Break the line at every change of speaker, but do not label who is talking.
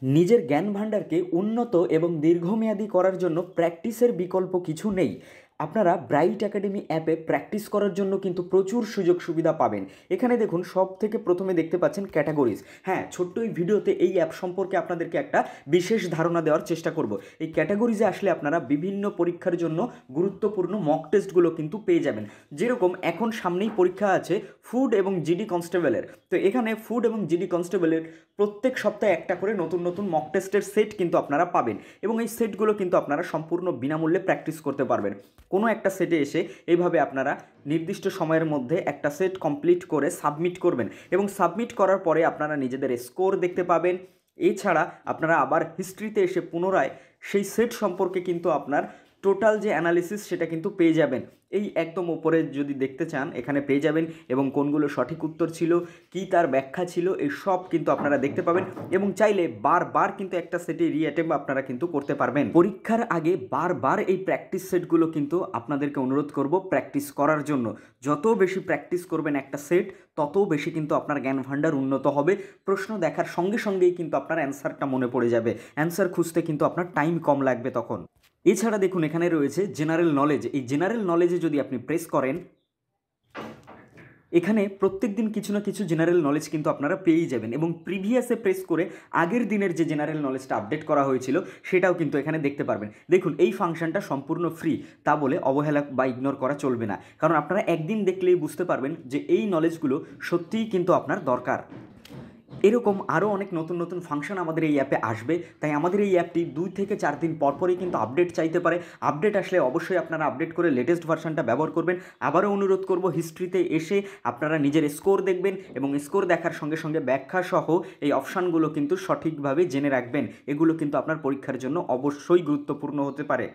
নিজের জ্ঞান ভাণ্ডারকে উন্নত এবং দীর্ঘমেয়াদী করার জন্য প্র্যাকটিসের বিকল্প কিছু নেই। আপনারা ব্রাইট একাডেমি অ্যাপে প্র্যাকটিস করার জন্য কিন্তু প্রচুর সুযোগ সুবিধা পাবেন। এখানে দেখুন, সব থেকে প্রথমে দেখতে পাচ্ছেন ক্যাটাগরিজ। হ্যাঁ, ছোট্ট এই ভিডিওতে এই অ্যাপ সম্পর্কে আপনাদেরকে একটা বিশেষ ধারণা দেওয়ার চেষ্টা করব। এই ক্যাটাগরিজে আসলে আপনারা বিভিন্ন পরীক্ষার জন্য গুরুত্বপূর্ণ মক টেস্টগুলো কিন্তু পেয়ে যাবেন। যেরকম এখন সামনেই পরীক্ষা আছে ফুড এবং জিডি কনস্টেবলের, তো এখানে ফুড এবং জিডি কনস্টেবলের প্রত্যেক সপ্তাহে একটা করে নতুন নতুন মক টেস্টের সেট কিন্তু আপনারা পাবেন, এবং এই সেটগুলো কিন্তু আপনারা সম্পূর্ণ বিনামূল্যে প্র্যাকটিস করতে পারবেন। কোনো একটা সেটে এসে এইভাবে আপনারা নির্দিষ্ট সময়ের মধ্যে একটা সেট কমপ্লিট করে সাবমিট করবেন, এবং সাবমিট করার পরে আপনারা নিজেদের স্কোর দেখতে পাবেন। এছাড়া আপনারা আবার হিস্ট্রিতে এসে পুনরায় সেই সেট সম্পর্কে কিন্তু আপনার টোটাল যে অ্যানালিসিস সেটা কিন্তু পেয়ে যাবেন। এই একদম উপরে যদি দেখতে চান এখানে পেয়ে যাবেন, এবং কোনগুলো সঠিক উত্তর ছিল, কি তার ব্যাখ্যা ছিল, এই সব কিন্তু আপনারা দেখতে পাবেন। এবং চাইলে বারবার কিন্তু একটা সেটে রিঅ্যাটেম্প আপনারা কিন্তু করতে পারবেন। পরীক্ষার আগে বারবার এই প্র্যাকটিস সেটগুলো কিন্তু আপনাদেরকে অনুরোধ করব প্র্যাকটিস করার জন্য। যত বেশি প্র্যাকটিস করবেন একটা সেট, তত বেশি কিন্তু আপনার জ্ঞান ভাণ্ডার উন্নত হবে। প্রশ্ন দেখার সঙ্গে সঙ্গেই কিন্তু আপনার অ্যান্সারটা মনে পড়ে যাবে। অ্যান্সার খুঁজতে কিন্তু আপনার টাইম কম লাগবে তখন। এছাড়া দেখুন, এখানে রয়েছে জেনারেল নলেজ। এই জেনারেল নলেজে যদি আপনি প্রেস করেন, এখানে প্রত্যেক দিন কিছু না কিছু জেনারেল নলেজ কিন্তু আপনারা পেয়েই যাবেন, এবং প্রিভিয়াসে প্রেস করে আগের দিনের যে জেনারেল নলেজটা আপডেট করা হয়েছিল সেটাও কিন্তু এখানে দেখতে পারবেন। দেখুন, এই ফাংশনটা সম্পূর্ণ ফ্রি, তা বলে অবহেলা বা ইগনোর করা চলবে না, কারণ আপনারা একদিন দেখলেই বুঝতে পারবেন যে এই নলেজগুলো সত্যিই কিন্তু আপনার দরকার। এরকম আরও অনেক নতুন নতুন ফাংশন আমাদের এই অ্যাপে আসবে, তাই আমাদের এই অ্যাপটি 2 থেকে 4 দিন পরপরই কিন্তু আপডেট চাইতে পারে। আপডেট আসলে অবশ্যই আপনারা আপডেট করে লেটেস্ট ভার্সানটা ব্যবহার করবেন। আবারও অনুরোধ করব, হিস্ট্রিতে এসে আপনারা নিজের স্কোর দেখবেন, এবং স্কোর দেখার সঙ্গে সঙ্গে ব্যাখ্যা সহ এই অপশানগুলো কিন্তু সঠিকভাবে জেনে রাখবেন। এগুলো কিন্তু আপনার পরীক্ষার জন্য অবশ্যই গুরুত্বপূর্ণ হতে পারে।